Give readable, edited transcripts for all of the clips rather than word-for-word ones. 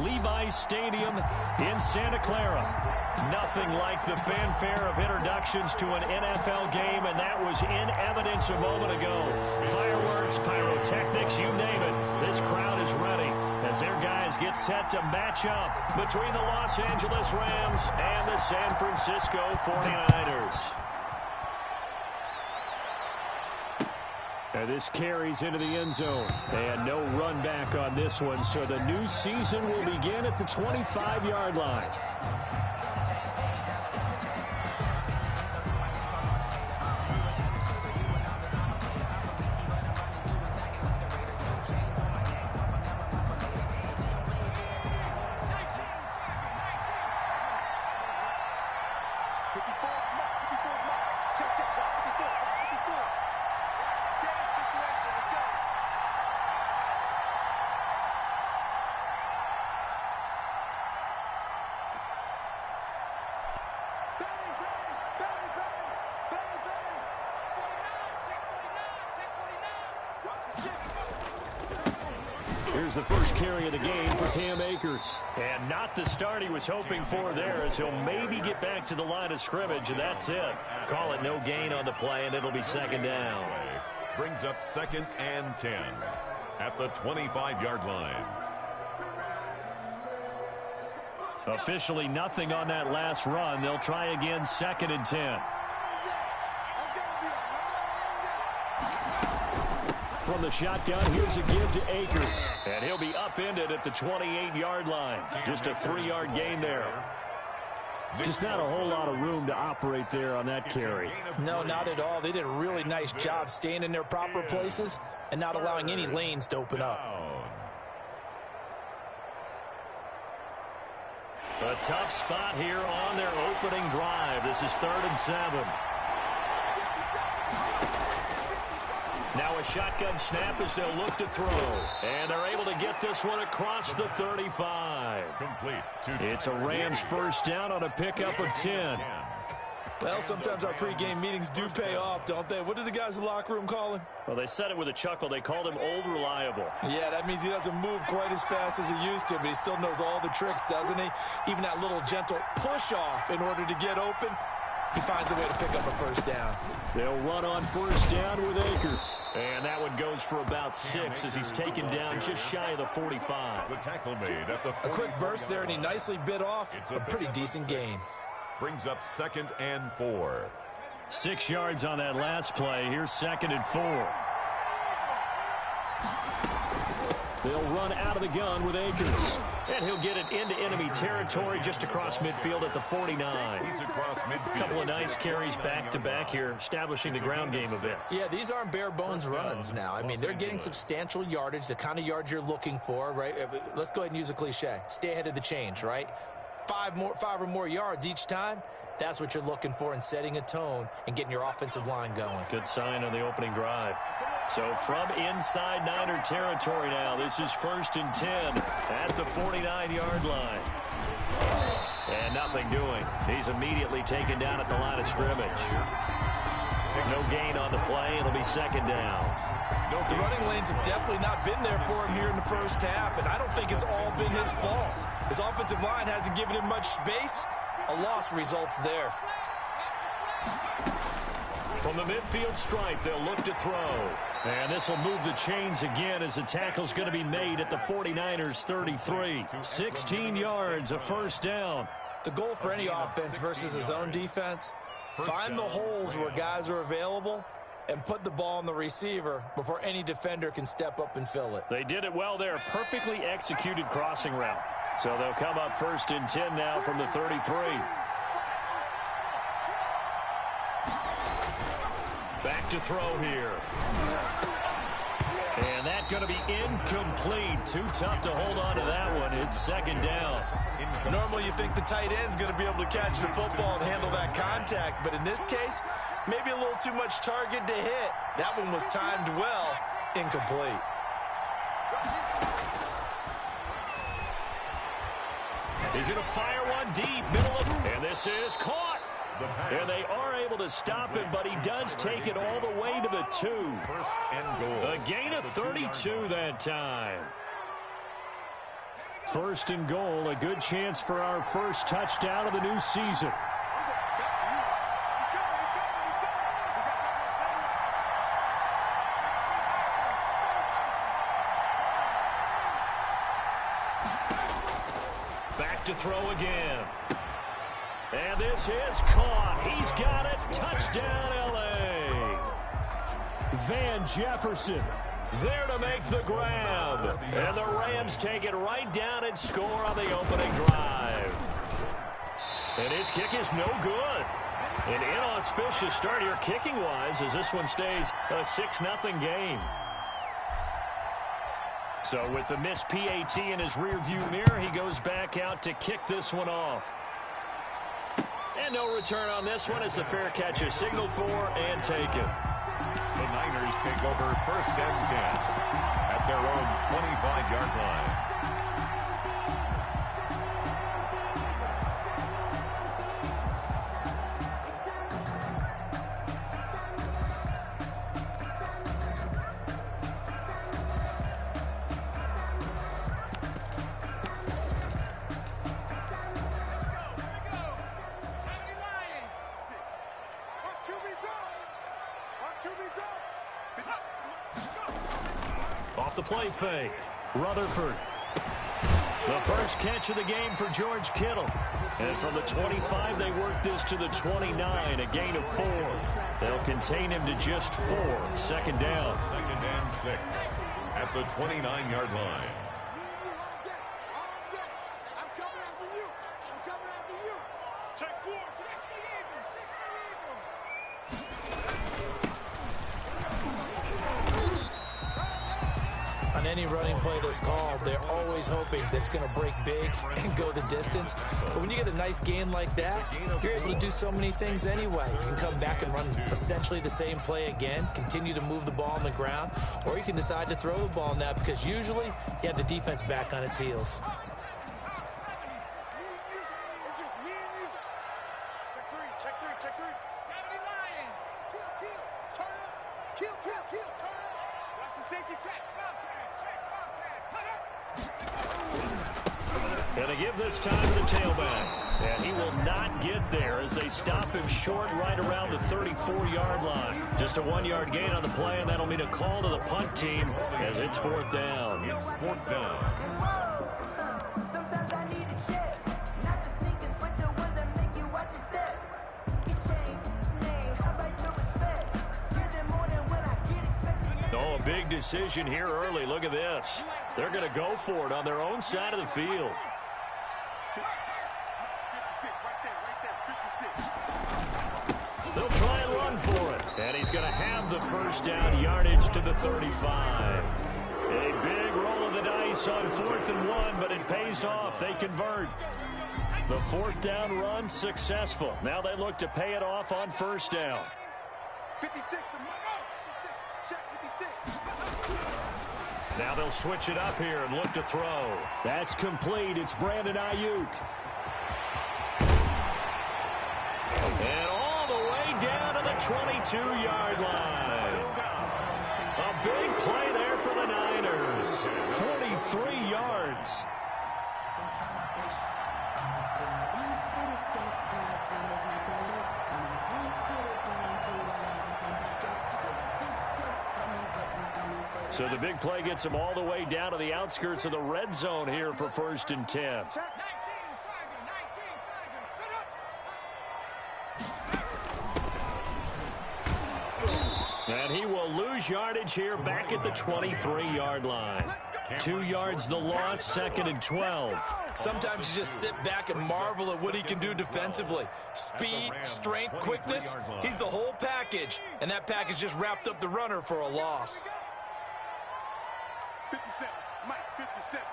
Levi's Stadium in Santa Clara. Nothing like the fanfare of introductions to an NFL game, and that was in evidence a moment ago. Fireworks, pyrotechnics, you name it. This crowd is ready as their guys get set to match up between the Los Angeles Rams and the San Francisco 49ers. And this carries into the end zone. And no run back on this one, so the new season will begin at the 25-yard line. Here's the first carry of the game for Cam Akers. And not the start he was hoping for there, as he'll maybe get back to the line of scrimmage, and that's it. Call it no gain on the play, and it'll be second down. Brings up 2nd and 10 at the 25-yard line. Officially nothing on that last run. They'll try again 2nd and 10. From the shotgun, here's a give to Akers. And he'll be upended at the 28-yard line. Just a 3-yard gain there. Just not a whole lot of room to operate there on that carry. No, not at all. They did a really nice job staying in their proper places and not allowing any lanes to open up. A tough spot here on their opening drive. This is 3rd and 7. Now a shotgun snap as they'll look to throw. And they're able to get this one across the 35. Complete. It's a Rams first down on a pickup of 10. Well, sometimes our pregame meetings do pay off, don't they? What do the guys in the locker room call him? Well, they said it with a chuckle. They called him Old Reliable. Yeah, that means he doesn't move quite as fast as he used to, but he still knows all the tricks, doesn't he? Even that little gentle push-off in order to get open. He finds a way to pick up a first down. They'll run on first down with Akers. And that one goes for about 6 as he's taken down just shy of the 45. The tackle made at the a quick burst there, and he nicely bit off a pretty decent gain. Brings up 2nd and 4. 6 yards on that last play. Here's 2nd and 4. They'll run out of the gun with Akers. And he'll get it into enemy territory just across midfield at the 49. He's across midfield. A couple of nice carries back-to-back here, establishing the ground game a bit. Yeah, these aren't bare-bones runs now. I mean, they're getting substantial yardage, the kind of yards you're looking for, right? Let's go ahead and use a cliche. Stay ahead of the change, right? 5 or more yards each time. That's what you're looking for in setting a tone and getting your offensive line going. Good sign on the opening drive. So from inside Niner territory now, this is 1st and 10 at the 49-yard line. And nothing doing. He's immediately taken down at the line of scrimmage. No gain on the play. It'll be 2nd down. The running lanes have definitely not been there for him here in the first half, and I don't think it's all been his fault. His offensive line hasn't given him much space. A loss results there. From the midfield stripe, they'll look to throw. And this will move the chains again as the tackle's going to be made at the 49ers 33. 16 yards, a first down. The goal for any offense versus his own defense, find the holes where guys are available and put the ball on the receiver before any defender can step up and fill it. They did it well there. Perfectly executed crossing route. So they'll come up 1st and 10 now from the 33. Back to throw here. And that's going to be incomplete. Too tough to hold on to that one. It's 2nd down. Normally you think the tight end's going to be able to catch the football and handle that contact. But in this case, maybe a little too much target to hit. That one was timed well. Incomplete. He's going to fire one deep, middle of, and this is caught. And they are able to stop him, but he does take it all the way to the 2. 1st and goal. A gain of 32 that time. First and goal, a good chance for our first touchdown of the new season. Back to throw again. And this is caught. He's got it. Touchdown, L.A. Van Jefferson there to make the grab. And the Rams take it right down and score on the opening drive. And his kick is no good. An inauspicious start here kicking-wise as this one stays a 6-0 game. So with the missed PAT in his rearview mirror, he goes back out to kick this one off. And no return on this one as the fair catch is signaled for and taken. The Niners take over first and 10 at their own 25-yard line. Off the play fake, Rutherford. The first catch of the game for George Kittle. And from the 25, they work this to the 29, a gain of 4. They'll contain him to just 4. Second down. Second and 6 at the 29-yard line. On any running play that's called, they're always hoping that it's going to break big and go the distance. But when you get a nice game like that, you're able to do so many things anyway. You can come back and run essentially the same play again, continue to move the ball on the ground, or you can decide to throw the ball now because usually you have the defense back on its heels. And they give this time to the tailback. And he will not get there as they stop him short right around the 34-yard line. Just a 1-yard gain on the play, and that'll mean a call to the punt team as it's fourth down. It's fourth down. Oh, a big decision here early. Look at this. They're going to go for it on their own side of the field. They'll try and run for it. And he's going to have the first down yardage to the 35. A big roll of the dice on 4th and 1, but it pays off. They convert. The fourth down run successful. Now they look to pay it off on first down. 56. Now they'll switch it up here and look to throw. That's complete. It's Brandon Ayuk. And all the way down to the 22-yard line. A big play there for the Niners. 43 yards. So the big play gets him all the way down to the outskirts of the red zone here for first and 10. And he will lose yardage here back at the 23-yard line. 2 yards the loss, second and 12. Sometimes you just sit back and marvel at what he can do defensively. Speed, strength, quickness, he's the whole package. And that package just wrapped up the runner for a loss. 57, Mike, 57.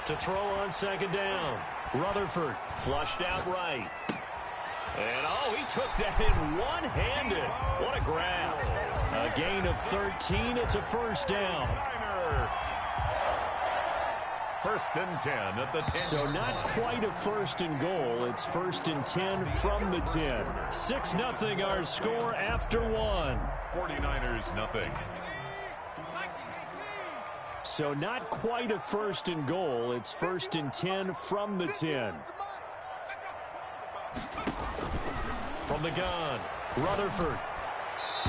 To throw on second down. Rutherford flushed out right. And, oh, he took that in one-handed. What a grab. A gain of 13. It's a first down. First and 10 at the 10. So not quite a first and goal. It's first and 10 from the 10. 6-0 our score after one. 49ers nothing. So not quite a 1st and goal. It's 1st and 10 from the 10. From the gun, Rutherford.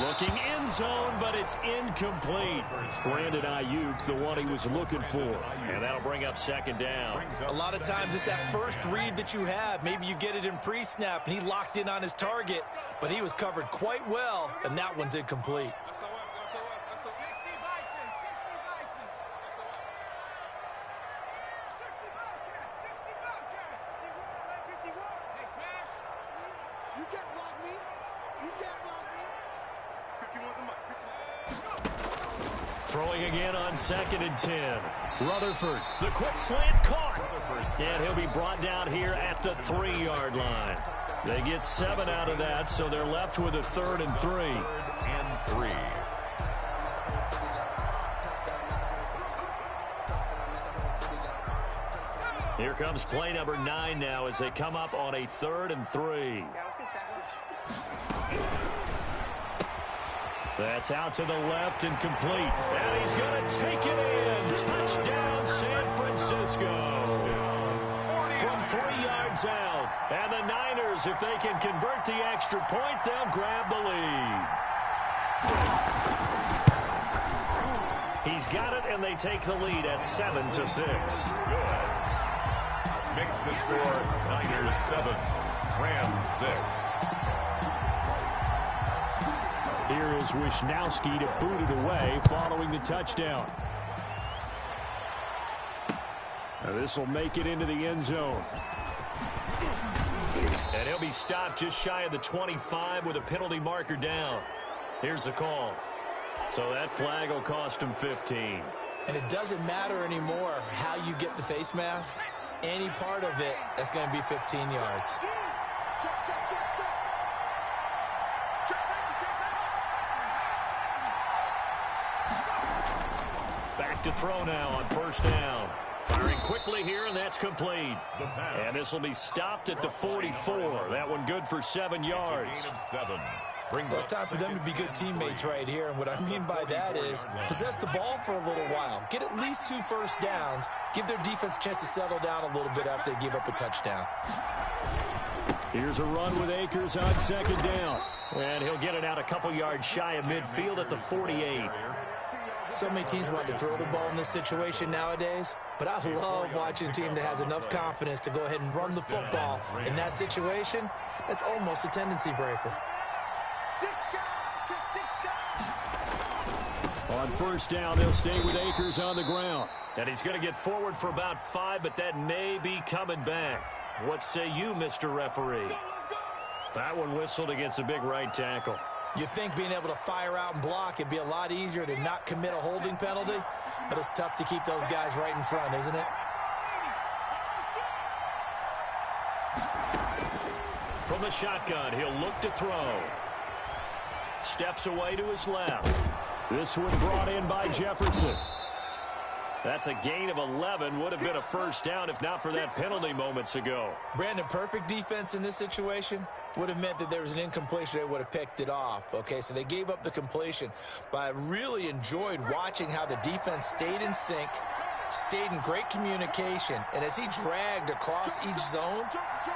Looking end zone, but it's incomplete. Brandon Ayuk, the one he was looking for. And that'll bring up 2nd down. A lot of times it's that first read that you have. Maybe you get it in pre-snap, and he locked in on his target, but he was covered quite well, and that one's incomplete. Throwing again on 2nd and 10. Rutherford, the quick slant caught. And he'll be brought down here at the 3-yard line. They get 7 out of that, so they're left with a 3rd and 3. 3rd and 3. Here comes play number 9 now as they come up on a 3rd and 3. That's out to the left and complete. And he's going to take it in. Touchdown, San Francisco. From 3 yards out. And the Niners, if they can convert the extra point, they'll grab the lead. He's got it, and they take the lead at 7-6. Good. Makes the score Niners 7, Rams 6. Here is Wisnowski to boot it away following the touchdown. Now this will make it into the end zone. And he'll be stopped just shy of the 25 with a penalty marker down. Here's the call. So that flag will cost him 15. And it doesn't matter anymore how you get the face mask. Any part of it, that's going to be 15 yards. Back to throw now on 1st down. Firing quickly here, and that's complete. And this will be stopped at the 44. That one good for 7 yards. Well, it's time for them to be good teammates right here. And what I mean by that is possess the ball for a little while. Get at least 2 first downs. Give their defense a chance to settle down a little bit after they give up a touchdown. Here's a run with Akers on 2nd down. And he'll get it out a couple yards shy of midfield at the 48. So many teams want to throw the ball in this situation nowadays, but I love watching a team that has enough confidence to go ahead and run the football in that situation. That's almost a tendency breaker. On 1st down, they'll stay with Akers on the ground. And he's going to get forward for about 5, but that may be coming back. What say you, Mr. Referee? That one whistled against a big right tackle. You'd think being able to fire out and block it'd be a lot easier to not commit a holding penalty, but it's tough to keep those guys right in front, isn't it? From the shotgun, he'll look to throw. Steps away to his left. This one brought in by Jefferson. That's a gain of 11. Would have been a 1st down if not for that penalty moments ago. Brandon, perfect defense in this situation would have meant that there was an incompletion. They would have picked it off. Okay, so they gave up the completion. But I really enjoyed watching how the defense stayed in sync, stayed in great communication. And as he dragged across each zone,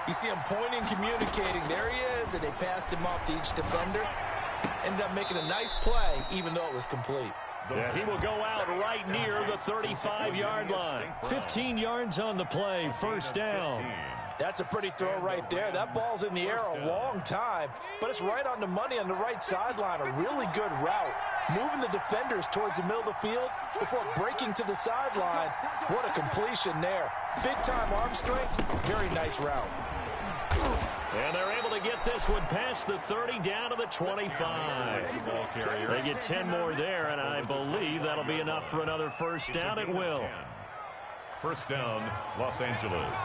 you see him pointing, communicating. There he is, and they passed him off to each defender. Ended up making a nice play, even though it was complete. Yeah, he will go out right near the 35-yard line. 15 yards on the play, 1st down. That's a pretty throw right there. That ball's in the air a long time, but it's right on the money on the right sideline. A really good route. Moving the defenders towards the middle of the field before breaking to the sideline. What a completion there. Big-time arm strength. Very nice route. And they're able to get this one past the 30 down to the 25. They get 10 more there, and I believe that'll be enough for another 1st down. It will. 1st down, Los Angeles.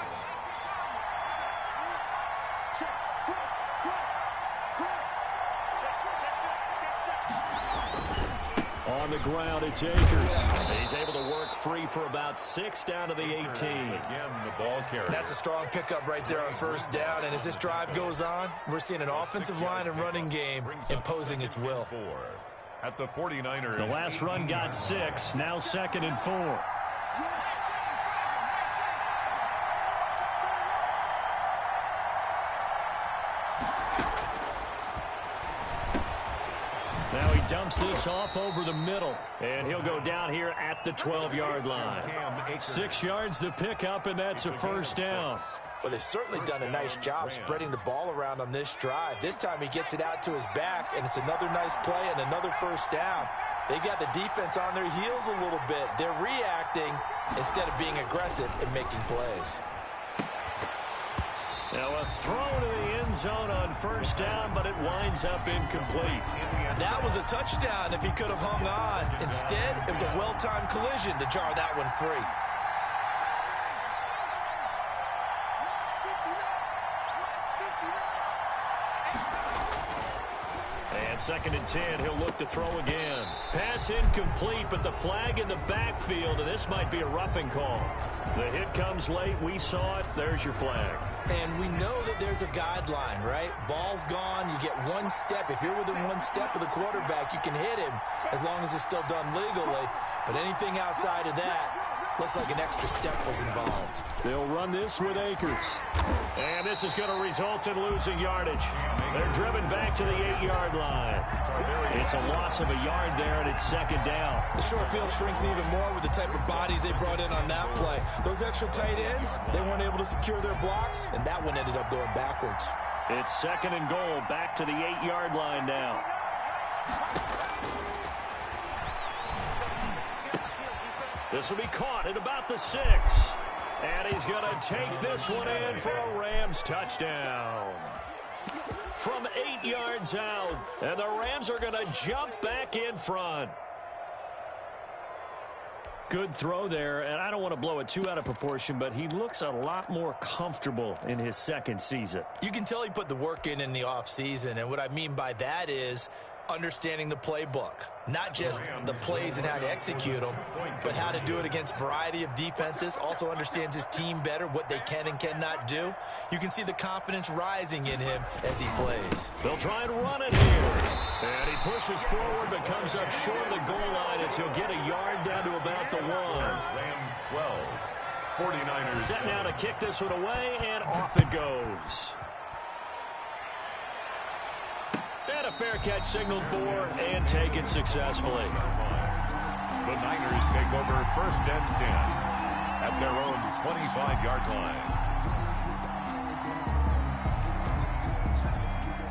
On the ground, it's Akers. He's able to work free for about 6 down to the 18. Again, the ball carrier. That's a strong pickup right there on 1st down. And as this drive goes on, we're seeing an offensive line and running game imposing its will. at the 49ers. The last run got 6. Now 2nd and 4. Now he dumps this off over the middle, and he'll go down here at the 12-yard line. 6 yards the pickup, and that's a first down. Well, they've certainly done a nice job spreading the ball around on this drive. This time he gets it out to his back, and it's another nice play and another first down. They got the defense on their heels a little bit. They're reacting instead of being aggressive and making plays. Now a throw to the end zone on first down, but it winds up incomplete. That was a touchdown if he could have hung on. Instead, it was a well-timed collision to jar that one free. And 2nd and 10, he'll look to throw again. Pass incomplete, but the flag in the backfield, and this might be a roughing call. The hit comes late. We saw it. There's your flag. And we know that there's a guideline, right? Ball's gone. You get one step. If you're within one step of the quarterback, you can hit him as long as it's still done legally. But anything outside of that, looks like an extra step was involved. They'll run this with Akers. And this is going to result in losing yardage. They're driven back to the 8-yard line. It's a loss of a yard there, and it's 2nd down. The short field shrinks even more with the type of bodies they brought in on that play. Those extra tight ends, they weren't able to secure their blocks, and that one ended up going backwards. It's 2nd and goal, back to the 8-yard line now. This will be caught at about the 6. And he's going to take this one in for a Rams touchdown. From 8 yards out. And the Rams are going to jump back in front. Good throw there, and I don't want to blow it too out of proportion, but he looks a lot more comfortable in his 2nd season. You can tell he put the work in the offseason, and what I mean by that is understanding the playbook. Not just the plays and how to execute them, but how to do it against a variety of defenses. Also understands his team better, what they can and cannot do. You can see the confidence rising in him as he plays. They'll try and run it here. And he pushes forward but comes up short of the goal line as he'll get a yard down to about the 1. Rams 12, 49ers. Set now to kick this one away, and off it goes. And a fair catch signaled for and taken successfully. The Niners take over 1st and 10 at their own 25-yard line.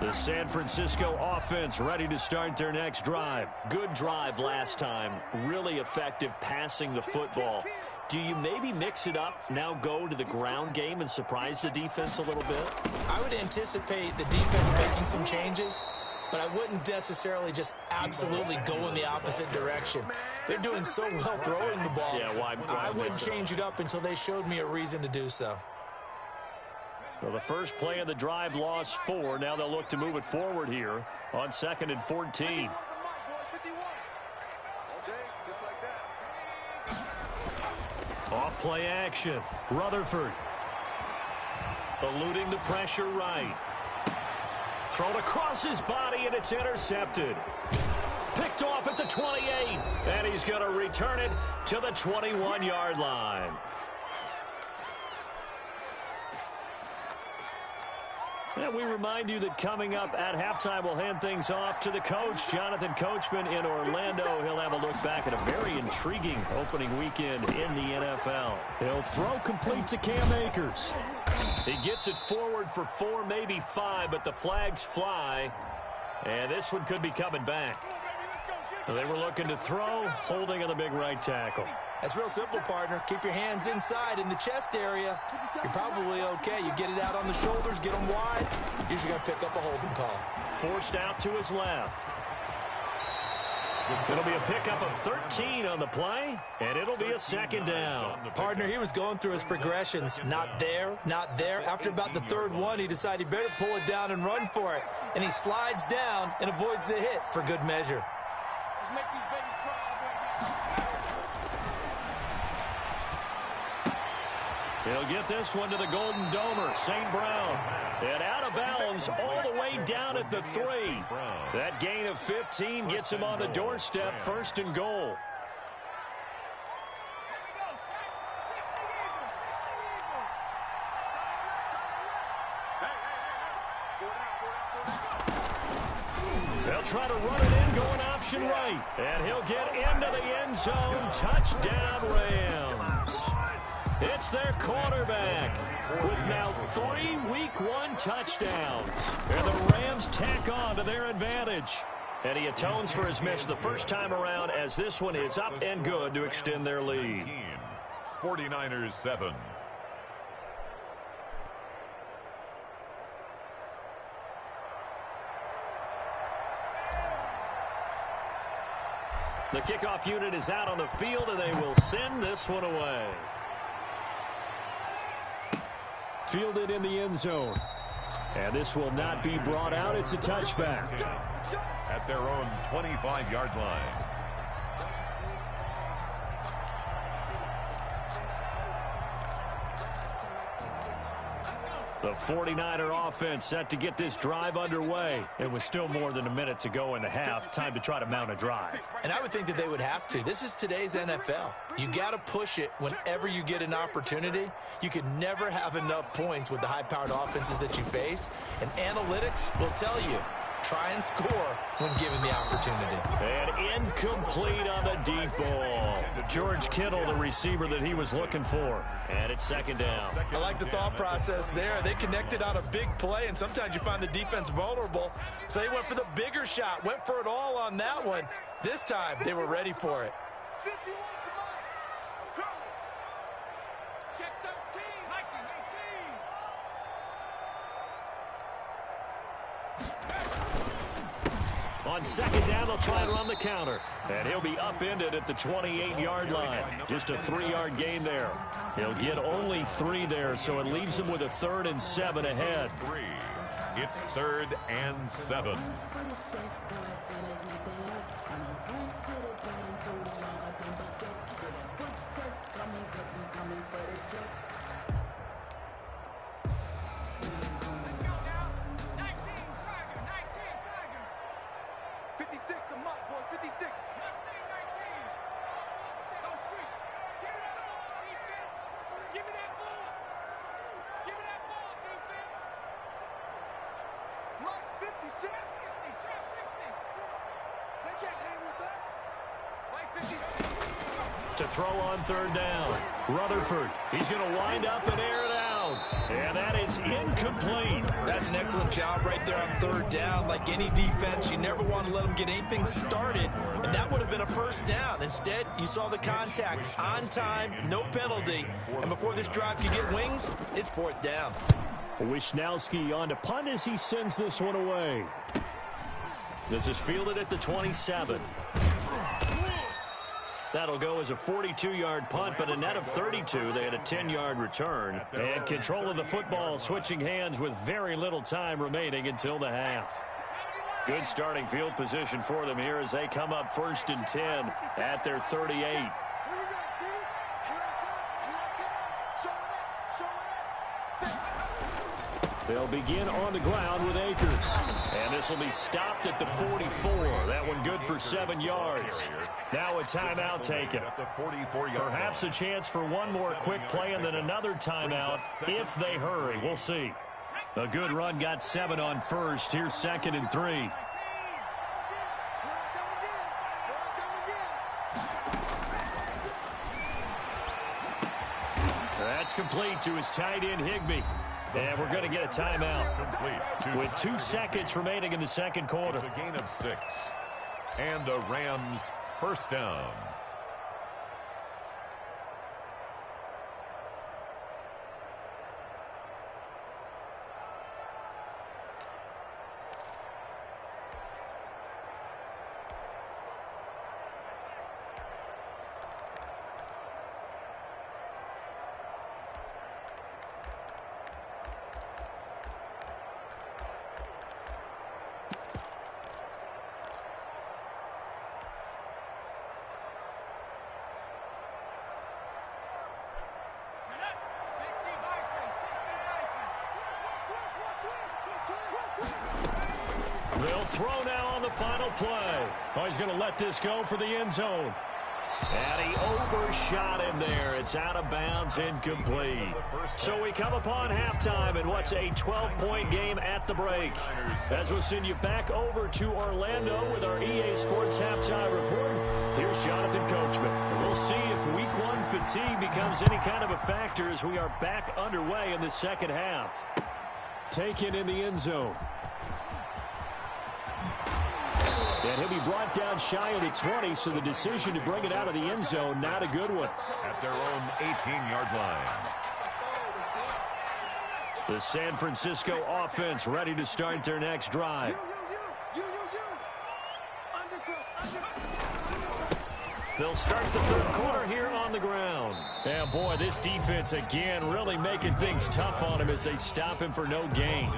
The San Francisco offense ready to start their next drive. Good drive last time. Really effective passing the football. Do you maybe mix it up, now go to the ground game and surprise the defense a little bit? I would anticipate the defense making some changes, but I wouldn't necessarily just absolutely go in the opposite direction. They're doing so well throwing the ball. Yeah, why I wouldn't change it up until they showed me a reason to do so. So the first play of the drive lost 4. Now they'll look to move it forward here on 2nd and 14. Off play action. Rutherford. Eluding the pressure right. Thrown across his body, and it's intercepted. Picked off at the 28. And he's going to return it to the 21-yard line. And we remind you that coming up at halftime, we'll hand things off to the coach, Jonathan Coachman in Orlando. He'll have a look back at a very intriguing opening weekend in the NFL. He'll throw complete to Cam Akers. He gets it forward for 4, maybe 5, but the flags fly. And this one could be coming back. They were looking to throw, holding on the big right tackle. That's real simple, partner. Keep your hands inside in the chest area. You're probably okay. You get it out on the shoulders, get them wide. Usually going to pick up a holding call. Forced out to his left. It'll be a pickup of 13 on the play, and it'll be a 2nd down. Partner, he was going through his progressions. Not there, not there. After about the 3rd one, he decided he better pull it down and run for it. And he slides down and avoids the hit for good measure. Let's make these babies cry. He'll get this one to the Golden Domer, St. Brown. And out of bounds all the way down at the 3. That gain of 15 gets him on the doorstep, 1st and goal. They'll try to run it in, going option right. And he'll get into the end zone. Touchdown, Rams. It's their quarterback with now 3 Week 1 touchdowns. And the Rams tack on to their advantage. And he atones for his miss the first time around as this one is up and good to extend their lead. 49ers 7. The kickoff unit is out on the field, and they will send this one away. Fielded in the end zone. And this will not be brought out. It's a touchback. At their own 25-yard line. The 49er offense set to get this drive underway. It was still more than a minute to go in the half. Time to try to mount a drive. And I would think that they would have to. This is today's NFL. You got to push it whenever you get an opportunity. You could never have enough points with the high-powered offenses that you face. And analytics will tell you, try and score when given the opportunity. And incomplete on the deep ball. George Kittle, the receiver that he was looking for. And it's 2nd down. I like the thought process there. They connected on a big play, and sometimes you find the defense vulnerable. So they went for the bigger shot, went for it all on that one. This time, they were ready for it. 51 for Mike. Check 13. Mike, 18. On 2nd down, they'll try and run the counter. And he'll be upended at the 28-yard line. Just a 3-yard gain there. He'll get only 3 there, so it leaves him with a 3rd and 7 ahead. 3. It's 3rd and 7. To throw on 3rd down. Rutherford, he's going to wind up and air it out. And that is incomplete. That's an excellent job right there on 3rd down. Like any defense, you never want to let them get anything started, and that would have been a 1st down. Instead, you saw the contact on time, no penalty, and before this drive could get wings, it's 4th down. Wisnowski on to punt as he sends this one away. This is fielded at the 27. That'll go as a 42-yard punt, but a net of 32. They had a 10-yard return. And control of the football switching hands with very little time remaining until the half. Good starting field position for them here as they come up 1st and 10 at their 38. They'll begin on the ground with Akers. And this will be stopped at the 44. That one good for 7 yards. Now a timeout taken. Perhaps a chance for one more quick play and then another timeout if they hurry. We'll see. A good run got 7 on 1st. Here's 2nd and 3. That's complete to his tight end, Higbee. And we're going to get a timeout with 2 seconds remaining in the 2nd quarter. It's a gain of 6. And a Rams 1st down. They'll throw now on the final play. Oh, he's going to let this go for the end zone. And he overshot him there. It's out of bounds, incomplete. So we come upon halftime in what's a 12-point game at the break. As we'll send you back over to Orlando with our EA Sports Halftime Report, here's Jonathan Coachman. And we'll see if Week 1 fatigue becomes any kind of a factor as we are back underway in the second half. Taken in the end zone. And he'll be brought down shy of the 20, so the decision to bring it out of the end zone, not a good one. At their own 18-yard line. The San Francisco offense ready to start their next drive. They'll start the third quarter here on the ground. And boy, this defense again really making things tough on him as they stop him for no gain.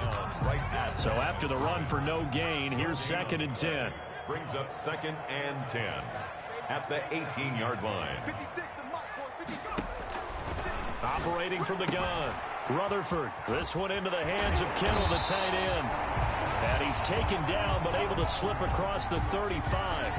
So after the run for no gain, here's 2nd and 10. Brings up 2nd and 10 at the 18-yard line. Operating from the gun, Rutherford. This one into the hands of Kittle, the tight end. And he's taken down but able to slip across the 35.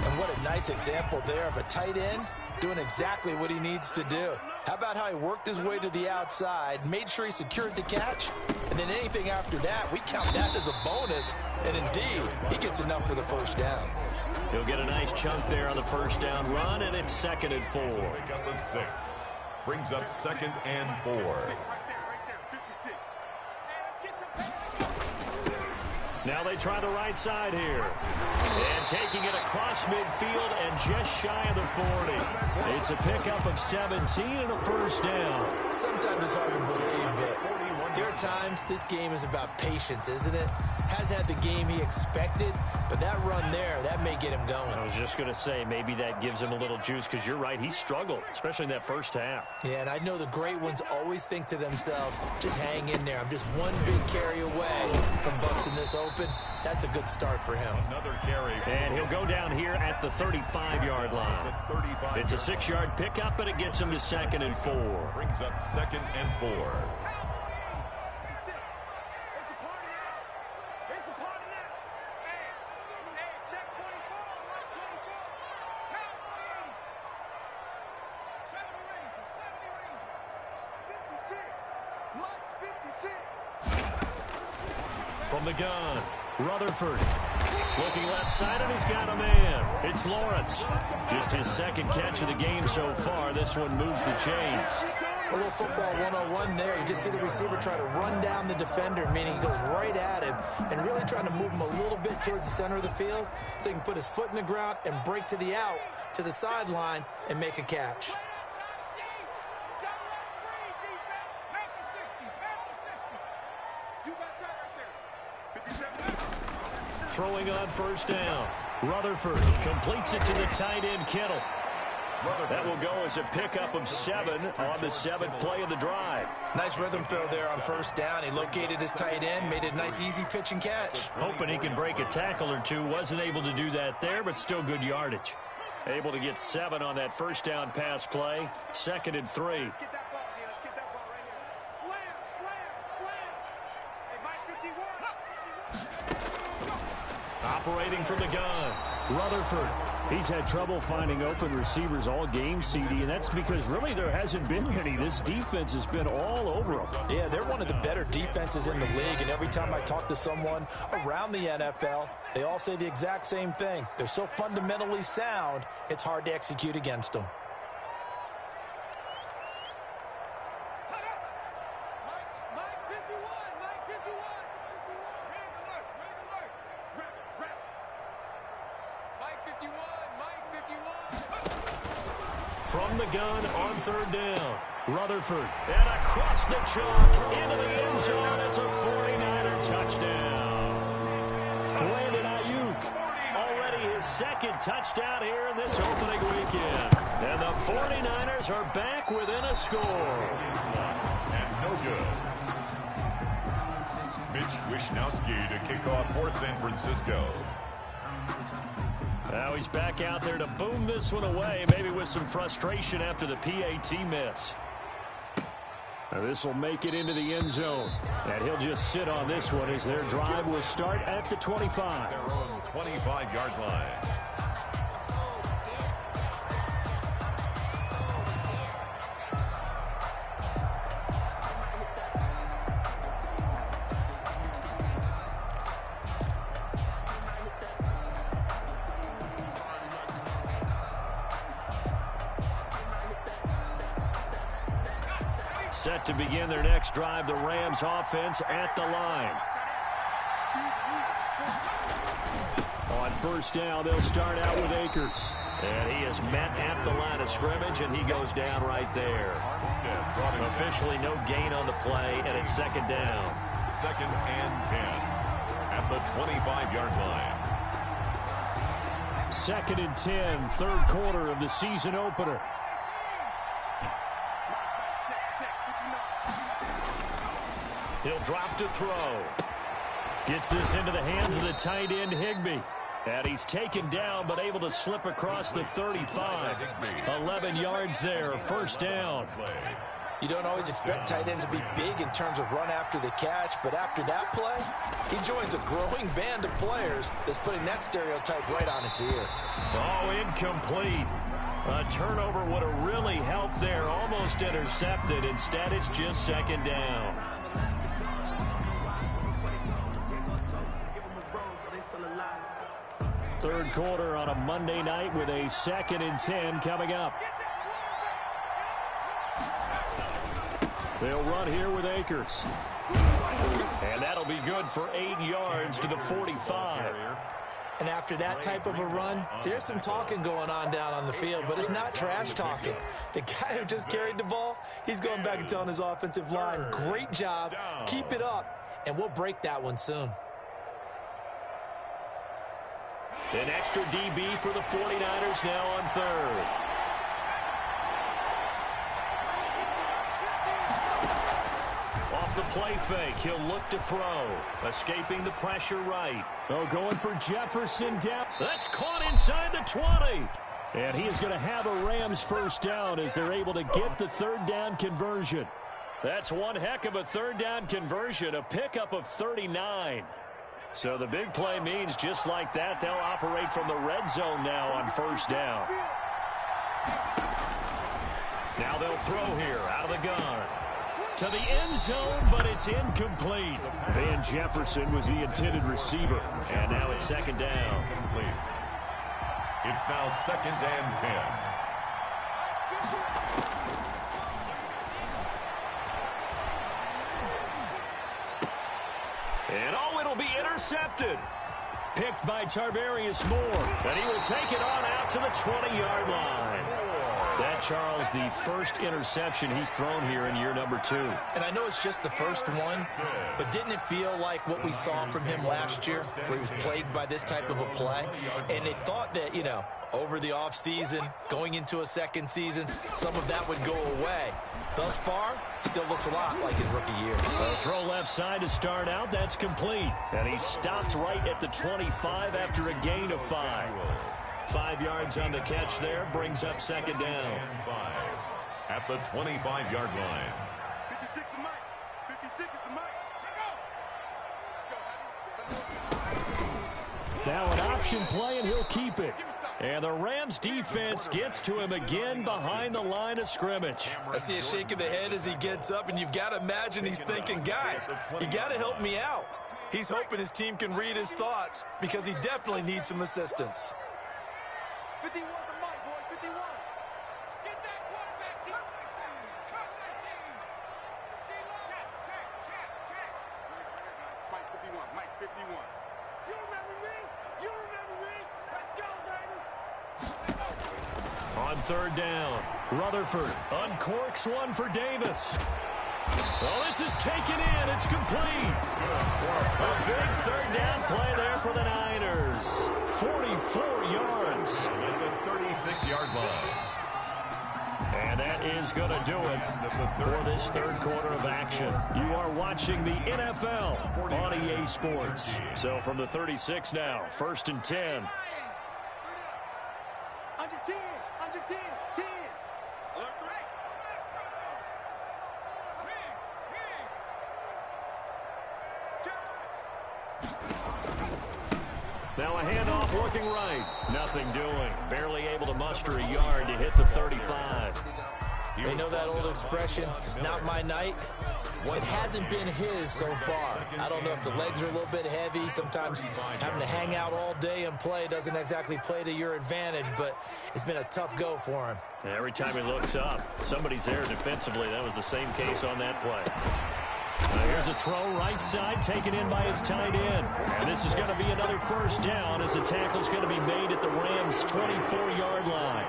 And what a nice example there of a tight end doing exactly what he needs to do. How about how he worked his way to the outside, made sure he secured the catch, and then anything after that, we count that as a bonus. And indeed, he gets enough for the first down. He'll get a nice chunk there on the first down run, and it's 2nd and 4. Pick up of 6. Brings up 2nd and 4. Now they try the right side here. And taking it across midfield and just shy of the 40. It's a pickup of 17 and a first down. Sometimes it's hard to believe, but there are times this game is about patience, isn't it? Has had the game he expected, but that run there, that may get him going. I was just going to say, maybe that gives him a little juice, because you're right, he struggled, especially in that first half. Yeah, and I know the great ones always think to themselves, just hang in there. I'm just one big carry away from busting this open. That's a good start for him. Another carry. And he'll go down here at the 35-yard line. It's a 6-yard pickup, but it gets him to 2nd and 4. Brings up 2nd and 4. From the gun, Rutherford. Looking left side, and he's got a man. It's Lawrence. Just his 2nd catch of the game so far. This one moves the chains. A little football 101 there. You just see the receiver try to run down the defender, meaning he goes right at him and really trying to move him a little bit towards the center of the field so he can put his foot in the ground and break to the out, to the sideline, and make a catch. Throwing on first down. Rutherford completes it to the tight end, Kittle. That will go as a pickup of 7 on the 7th play of the drive. Nice rhythm throw there on first down. He located his tight end, made a nice easy pitch and catch. Hoping he can break a tackle or two. Wasn't able to do that there, but still good yardage. Able to get 7 on that first down pass play. 2nd and 3. Let's get that ball here. Let's get that ball right here. Slam. Hey, Mike 51. Operating from the gun, Rutherford. He's had trouble finding open receivers all game, CD, and that's because really there hasn't been any. This defense has been all over them. Yeah, they're one of the better defenses in the league, and every time I talk to someone around the NFL, they all say the exact same thing. They're so fundamentally sound, it's hard to execute against them. From the gun on third down, Rutherford. And across the chalk into the end zone. It's a 49er touchdown. Brandon Ayuk, already his 2nd touchdown here in this opening weekend. And the 49ers are back within a score. And no good. Mitch Wishnowsky to kick off for San Francisco. Now he's back out there to boom this one away, maybe with some frustration after the PAT miss. This will make it into the end zone. And he'll just sit on this one as their drive will start at the 25. Their own 25-yard line. Set to begin their next drive, the Rams offense at the line. On first down, they'll start out with Akers. And he is met at the line of scrimmage, and he goes down right there. Officially no gain on the play, and it's second down. 2nd and 10 at the 25-yard line. 2nd and 10, third quarter of the season opener. He'll drop to throw. Gets this into the hands of the tight end, Higbee. And he's taken down, but able to slip across the 35. 11 yards there, first down. You don't always expect tight ends to be big in terms of run after the catch, but after that play, he joins a growing band of players that's putting that stereotype right on its ear. Oh, incomplete. A turnover would have really helped there, almost intercepted. Instead, it's just second down. Third quarter on a Monday night with a 2nd and 10 coming up. They'll run here with Akers. And that'll be good for 8 yards to the 45. And after that type of a run, there's some talking going on down on the field, but it's not trash talking. The guy who just carried the ball, he's going back and telling his offensive line, great job, keep it up, and we'll break that one soon. An extra DB for the 49ers now on third. Off the play fake, he'll look to throw. Escaping the pressure right. Oh, going for Jefferson down. That's caught inside the 20. And he is going to have a Rams first down as they're able to get the third down conversion. That's one heck of a third down conversion, a pickup of 39. So the big play means just like that, they'll operate from the red zone now on first down. Now they'll throw here out of the gun. To the end zone, but it's incomplete. Van Jefferson was the intended receiver. And now it's second down. It's now 2nd and 10. And oh, it'll be intercepted. Picked by Tarvarius Moore. And he will take it on out to the 20-yard line. That, Charles, the first interception he's thrown here in year number 2. And I know it's just the first one, but didn't it feel like what we saw from him last year, where he was plagued by this type of a play? And they thought that, you know, over the offseason, going into a second season, some of that would go away. Thus far, still looks a lot like his rookie year. A throw left side to start out. That's complete. And he stopped right at the 25 after a gain of 5. 5 yards on the catch there, brings up second down. At the 25-yard line. 56 to Mike. 56 is the Mike. Let's go, Hattie. Now an option play, and he'll keep it. And the Rams defense gets to him again behind the line of scrimmage. I see a shake of the head as he gets up, and you've got to imagine he's thinking, guys, you got to help me out. He's hoping his team can read his thoughts because he definitely needs some assistance. 51 to Mike, boy. 51. Get that quarterback. Cut 19. Cut 19. Check. Mike 51. Mike 51. You remember me? You remember me? Let's go, baby. On third down, Rutherford uncorks one for Davis. Well, this is taken in. It's complete. A big third down play there for the Niners. 44 yards. At the 36-yard line. And that is going to do it for this third quarter of action. You are watching the NFL on EA Sports. So from the 36 now, 1st and 10. Under 10. Under 10. 10. Alert 3. Now a handoff looking right. Nothing doing. Barely able to muster a yard to hit the 35. They know that old expression, it's not my night. It hasn't been his so far. I don't know if the legs are a little bit heavy. Sometimes having to hang out all day and play doesn't exactly play to your advantage, but it's been a tough go for him. Every time he looks up, somebody's there defensively. That was the same case on that play. Here's a throw right side, taken in by his tight end. And this is going to be another first down as the tackle's going to be made at the Rams' 24-yard line.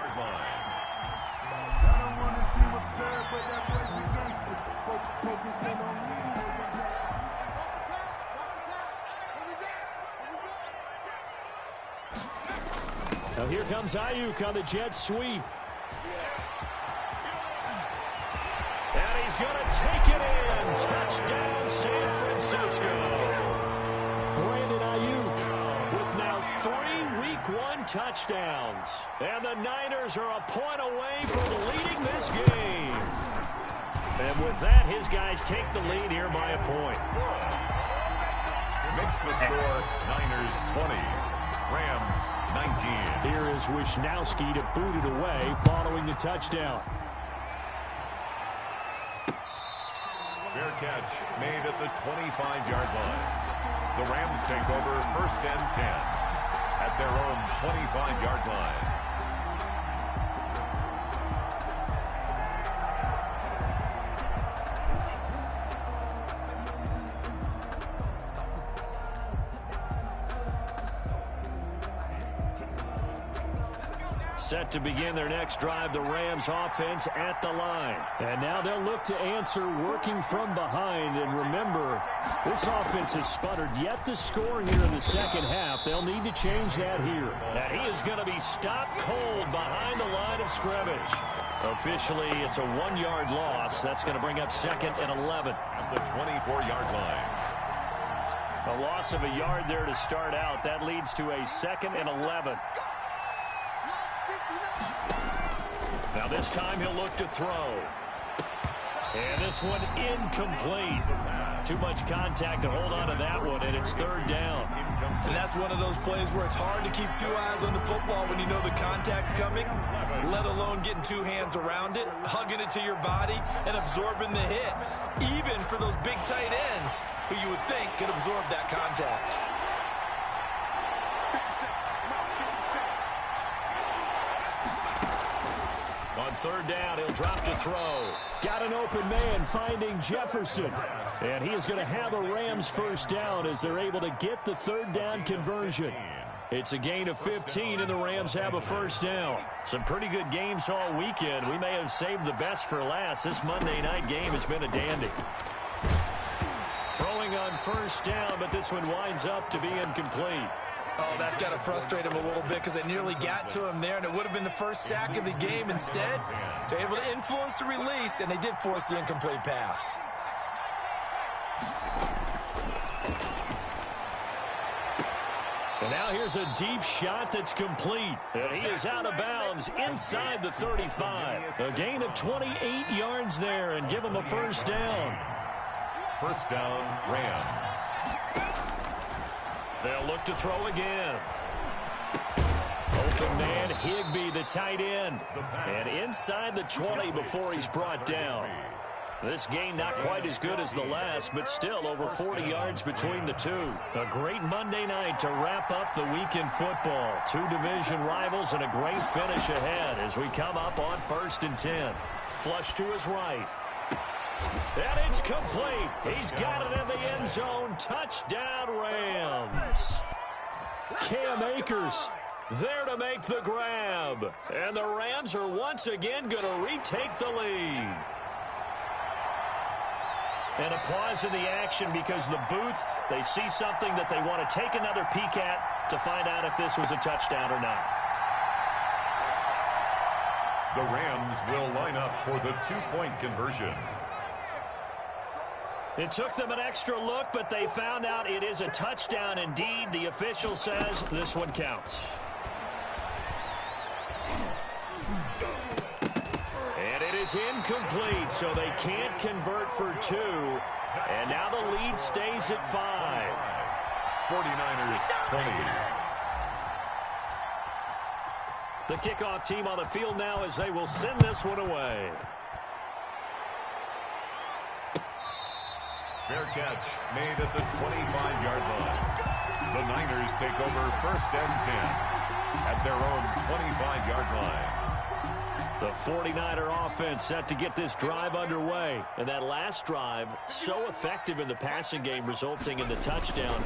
Now here comes Ayuk on the jet sweep. And he's going to take it in. Touchdown, San Francisco. Brandon Ayuk with now 3 Week 1 touchdowns. And the Niners are a point away from leading this game. And with that, his guys take the lead here by a point. Makes the score Niners 20, Rams 19. Here is Wisnowski to boot it away following the touchdown. Fair catch made at the 25-yard line. The Rams take over 1st and 10 at their own 25-yard line. Set to begin their next drive, the Rams offense at the line. And now they'll look to answer working from behind. And remember, this offense has sputtered yet to score here in the second half. They'll need to change that here. And he is going to be stopped cold behind the line of scrimmage. Officially, it's a 1-yard loss. That's going to bring up 2nd and 11. At the 24-yard line. A loss of a yard there to start out. That leads to a 2nd and 11. Now this time he'll look to throw. And this one incomplete. Too much contact to hold on to that one, and it's 3rd down. And that's one of those plays where it's hard to keep 2 eyes on the football when you know the contact's coming, let alone getting 2 hands around it, hugging it to your body, and absorbing the hit. Even for those big tight ends who you would think could absorb that contact. On 3rd down, he'll drop to throw. Got an open man finding Jefferson. And he is going to have a Rams 1st down as they're able to get the 3rd down conversion. It's a gain of 15, and the Rams have a 1st down. Some pretty good games all weekend. We may have saved the best for last. This Monday night game has been a dandy. Throwing on 1st down, but this one winds up to be incomplete. Oh, that's got to frustrate him a little bit because they nearly got to him there, and it would have been the first sack of the game. Instead, they're able to influence the release, and they did force the incomplete pass. And now here's a deep shot that's complete. And he is out of bounds inside the 35. A gain of 28 yards there and give him a 1st down. 1st down, Rams. They'll look to throw again. Open man, Higbee, the tight end. And inside the 20 before he's brought down. This game not quite as good as the last, but still over 40 yards between the two. A great Monday night to wrap up the week in football. 2 division rivals and a great finish ahead as we come up on 1st and 10. Flush to his right. And it's complete. He's got it in the end zone. Touchdown, Rams. Cam Akers there to make the grab. And the Rams are once again going to retake the lead. And a pause in the action because the booth, they see something that they want to take another peek at to find out if this was a touchdown or not. The Rams will line up for the 2-point conversion. It took them an extra look, but they found out it is a touchdown indeed. The official says this one counts. And it is incomplete, so they can't convert for 2. And now the lead stays at 5. 49ers 20, The kickoff team on the field now as they will send this one away. Fair catch made at the 25-yard line. The Niners take over 1st and 10 at their own 25-yard line. The 49er offense set to get this drive underway. And that last drive, so effective in the passing game, resulting in the touchdown.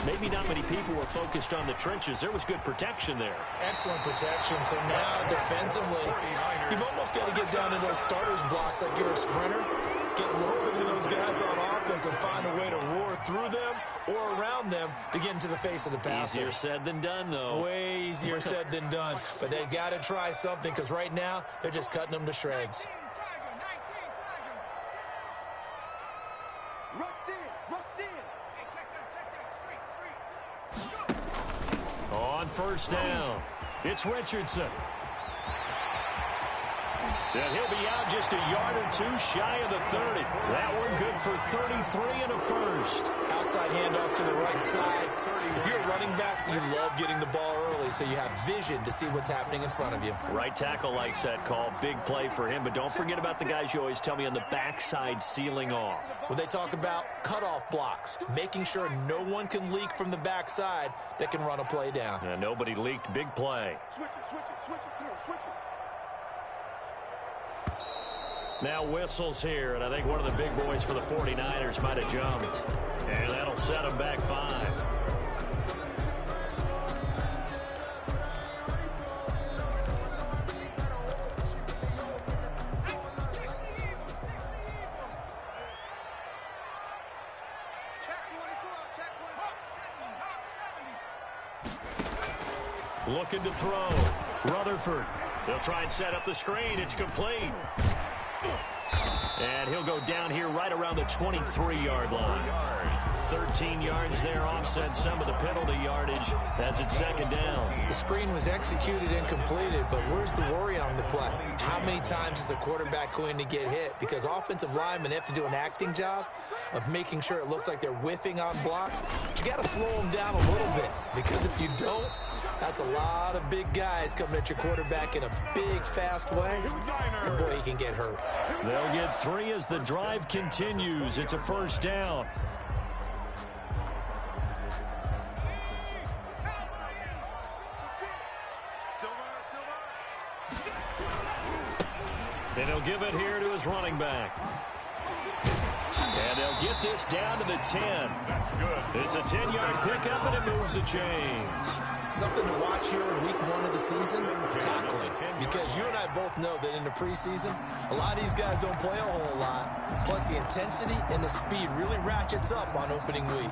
Maybe not many people were focused on the trenches. There was good protection there. Excellent protection. So now defensively, you've almost got to get down to those starters blocks like you're a sprinter. Get lower than those guys on offense and find a way to roar through them or around them to get into the face of the passer. Easier said than done, though. Way easier said than done. But they've got to try something because right now they're just cutting them to shreds. On 1st down, it's Richardson. And he'll be out just a yard or two shy of the 30. That one good for 33 and a first. Outside handoff to the right side. If you're a running back, you love getting the ball early so you have vision to see what's happening in front of you. Right tackle likes that call. Big play for him. But don't forget about the guys you always tell me on the backside sealing off. When they talk about cutoff blocks, making sure no one can leak from the backside that can run a play down. And nobody leaked. Big play. Switch it, switch it, switch it. Come on, switch it. Now whistles here, and I think one of the big boys for the 49ers might have jumped. And that'll set them back 5. Looking to throw. Rutherford. They'll try and set up the screen. It's complete. And he'll go down here right around the 23-yard line. 13 yards there, offset some of the penalty yardage as it's 2nd down. The screen was executed and completed, but where's the worry on the play? How many times is a quarterback going to get hit? Because offensive linemen have to do an acting job of making sure it looks like they're whiffing on blocks. But you got to slow them down a little bit, because if you don't, that's a lot of big guys coming at your quarterback in a big, fast way. And boy, he can get hurt. They'll get 3 as the drive continues. It's a 1st down. And he'll give it here to his running back. And they'll get this down to the 10. That's good. It's a 10-yard pickup, and it moves the chains. Something to watch here in week 1 of the season, tackling. Because you and I both know that in the preseason, a lot of these guys don't play a whole lot. Plus, the intensity and the speed really ratchets up on opening week.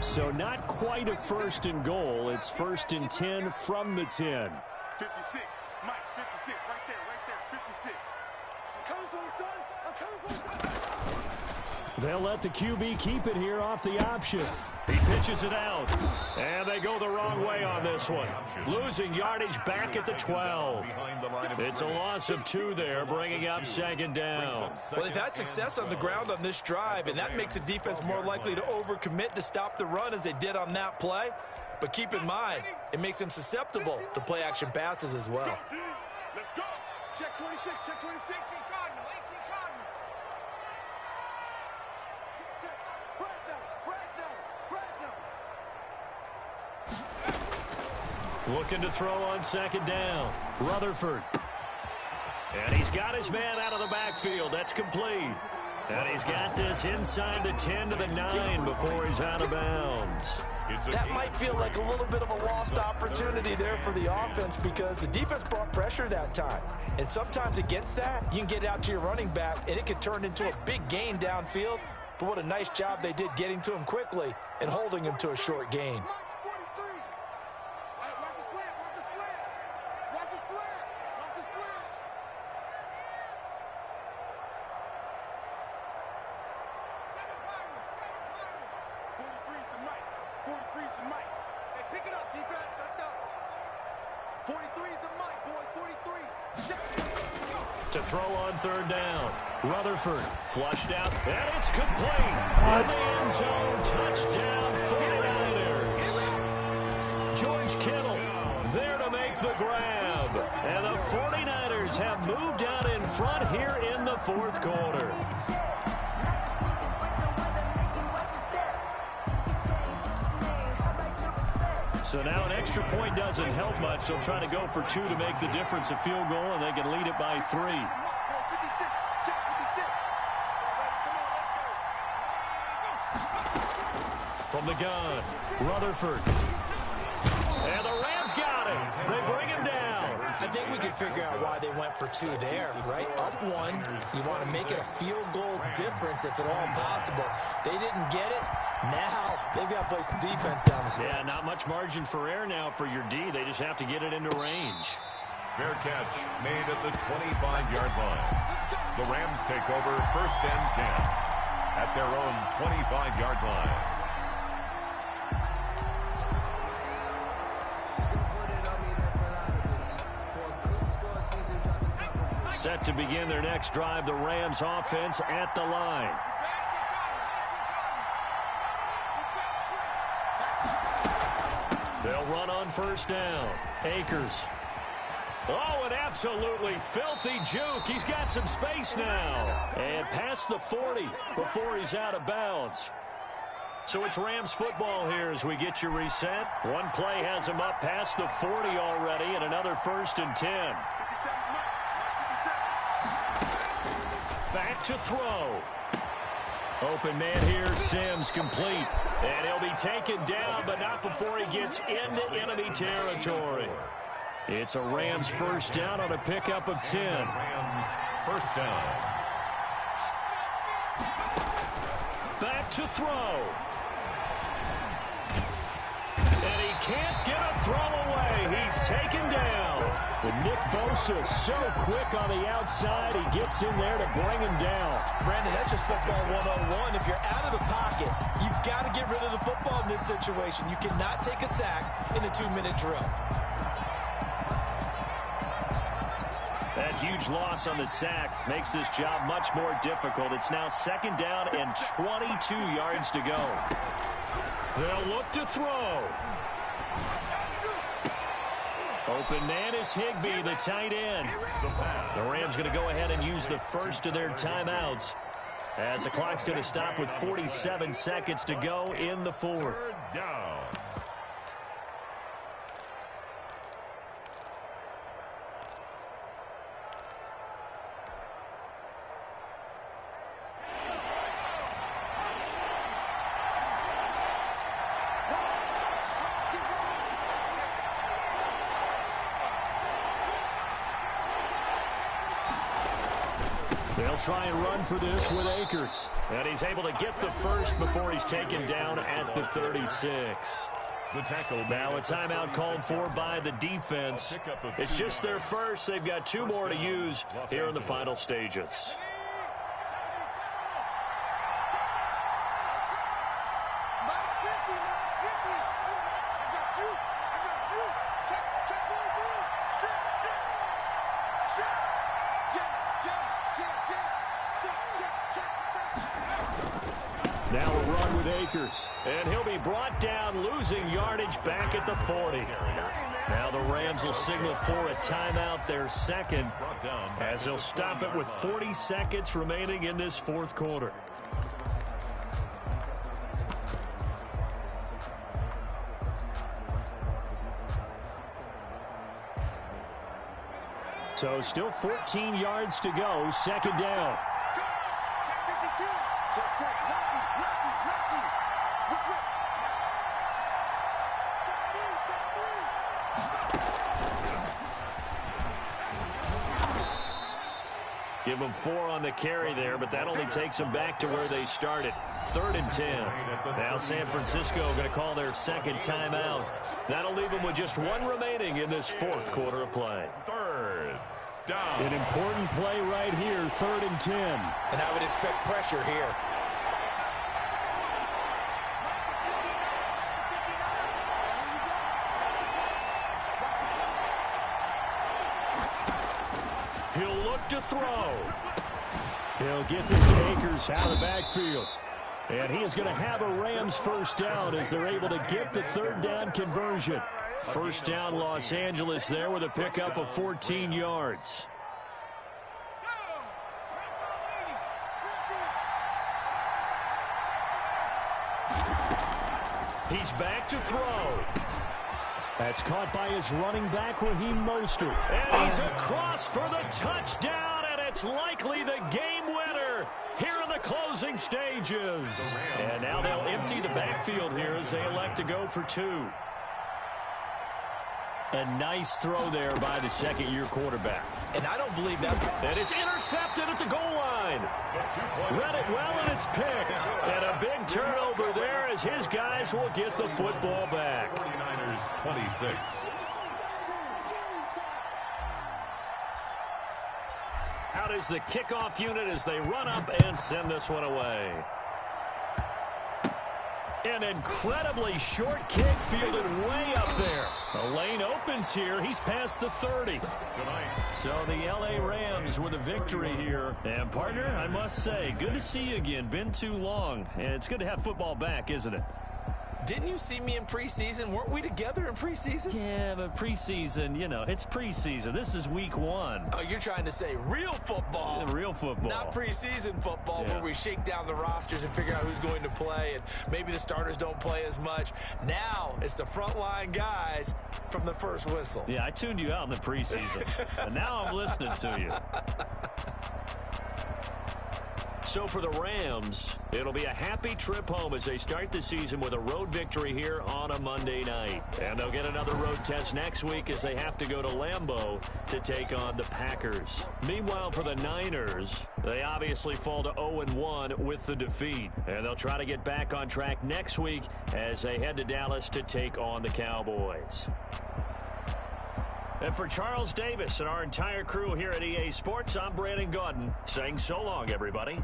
So not quite a 1st and goal. It's 1st and 10 from the 10. 56. Mike, 56. Right there, 56. I'm coming for you, son. I'm coming for you, son. They'll let the QB keep it here off the option. He pitches it out. And they go the wrong way on this one. Losing yardage back at the 12. It's a loss of 2 there, bringing up 2nd down. Well, they've had success on the ground on this drive, and that makes the defense more likely to overcommit to stop the run as they did on that play. But keep in mind, it makes them susceptible to play-action passes as well. Let's go. Check 26, check 26. 18 Cardinal, 18 Cardinal. Check. Looking to throw on 2nd down. Rutherford. And he's got his man out of the backfield. That's complete. And he's got this inside the 10 to the 9 before he's out of bounds. That might feel like a little bit of a lost opportunity there for the offense because the defense brought pressure that time. And sometimes against that, you can get out to your running back, and it can turn into a big gain downfield. But what a nice job they did getting to him quickly and holding him to a short gain. To throw on 3rd down. Rutherford flushed out, and it's complete. In the end zone, touchdown 49ers. George Kittle grab. And the 49ers have moved out in front here in the fourth quarter. So now an extra point doesn't help much. They'll try to go for 2 to make the difference a field goal, and they can lead it by 3. From the gun, Rutherford. And the Rams got him. They bring him down. I think we can figure out why they went for 2 there, right? Up 1, you want to make it a field goal difference if at all possible. They didn't get it. Now they've got to play some defense down the stretch. Yeah, not much margin for error now for your D. They just have to get it into range. Fair catch made at the 25-yard line. The Rams take over first and 10 at their own 25-yard line. Set to begin their next drive, the Rams offense at the line. They'll run on first down. Akers. Oh, an absolutely filthy juke. He's got some space now. And past the 40 before he's out of bounds. So it's Rams football here as we get you reset. One play has him up past the 40 already, and another first and 10. Back to throw. Open man here, Sims complete. And he'll be taken down, but not before he gets into enemy territory. It's a Rams first down on a pickup of 10. Rams first down. Back to throw. And he can't get a throw away. He's taken down. And Nick Bosa so quick on the outside. He gets in there to bring him down. Brandon, that's just football 101. If you're out of the pocket, you've got to get rid of the football in this situation. You cannot take a sack in a 2-minute drill. That huge loss on the sack makes this job much more difficult. It's now second down and 22 yards to go. They'll look to throw. Open man is Higbee, the tight end. The Rams going to go ahead and use the first of their timeouts as the clock's going to stop with 47 seconds to go in the fourth. Third down. They'll try and run for this with Akers. And he's able to get the first before he's taken down at the 36. The tackle. Now a timeout called for by the defense. It's just their first. They've got 2 more to use here in the final stages. Now a run with Akers. And he'll be brought down, losing yardage back at the 40. Now the Rams will signal for a timeout, their second, as they'll stop it with 40 seconds remaining in this fourth quarter. So still 14 yards to go, second down. Give them 4 on the carry there, but that only takes them back to where they started. 3rd and 10. Now San Francisco going to call their second timeout. That'll leave them with just 1 remaining in this fourth quarter of play. Third down. An important play right here, 3rd and 10. And I would expect pressure here. He'll look to throw. He'll get this to Akers out of the backfield. And he is going to have a Rams first down as they're able to get the 3rd down conversion. First down, Los Angeles there with a pickup of 14 yards. He's back to throw. That's caught by his running back, Raheem Mostert. And he's across for the touchdown, and it's likely the game winner here in the closing stages. And now they'll empty the backfield here as they elect to go for two. A nice throw there by the second-year quarterback. And I don't believe that's... And it's intercepted at the goal line. Read it well, and it's picked. And a big turnover there as his guys will get the football back. 49ers 26. Out is the kickoff unit as they run up and send this one away. An incredibly short kick fielded way up there. The lane opens here. He's past the 30. So the L.A. Rams with a victory here. And, partner, I must say, good to see you again. Been too long. And it's good to have football back, isn't it? Didn't you see me in preseason? Weren't we together in preseason? Yeah, but preseason, you know, it's preseason. This is week one. Oh, you're trying to say real football. Yeah, real football. Not preseason football where we shake down the rosters and figure out who's going to play, and maybe the starters don't play as much. Now it's the frontline guys from the first whistle. Yeah, I tuned you out in the preseason, and now I'm listening to you. So for the Rams, it'll be a happy trip home as they start the season with a road victory here on a Monday night. And they'll get another road test next week as they have to go to Lambeau to take on the Packers. Meanwhile, for the Niners, they obviously fall to 0-1 with the defeat. And they'll try to get back on track next week as they head to Dallas to take on the Cowboys. And for Charles Davis and our entire crew here at EA Sports, I'm Brandon Gaudin saying so long, everybody.